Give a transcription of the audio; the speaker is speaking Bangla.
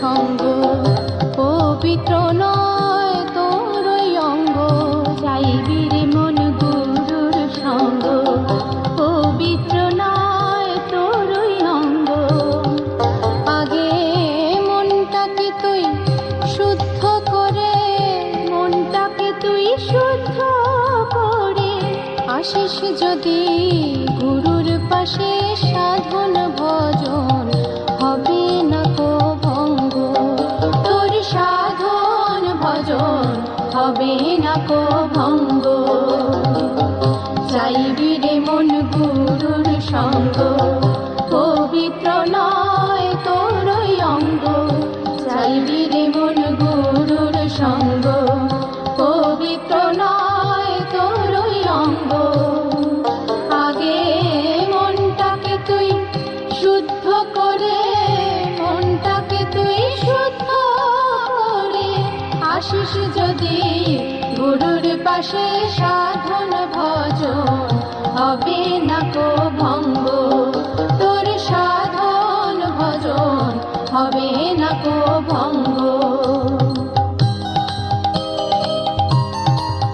সঙ্গ, পবিত্র নয় তোর ওই অঙ্গ, চাইবি রে মন গুরুর সঙ্গ, পবিত্র নয় তোর ওই অঙ্গ। আগে মনটাকে তুই শুদ্ধ করে, মনটাকে তুই শুদ্ধ করে আসিস যদি গুরুর পাশে, সাধন ভজন হবে না কো ভঙ্গ, তোর সাধন ভজন হবে না কো ভঙ্গ। চাইবি রে মন গুরুর সঙ্গ, পবিত্র নয় তোর ওই অঙ্গ, চাইবি রে মন গুরুর সঙ্গ, পবিত্র নয় তোর ওই অঙ্গ। আগে মনটাকে তুই শুদ্ধ করে, মনটাকে তুই শুদ্ধ করে আসিস যদি গুরুর পাশে, সাধন ভজন হবে না কো ভঙ্গ, তোর সাধন ভজন হবে না কো ভঙ্গ।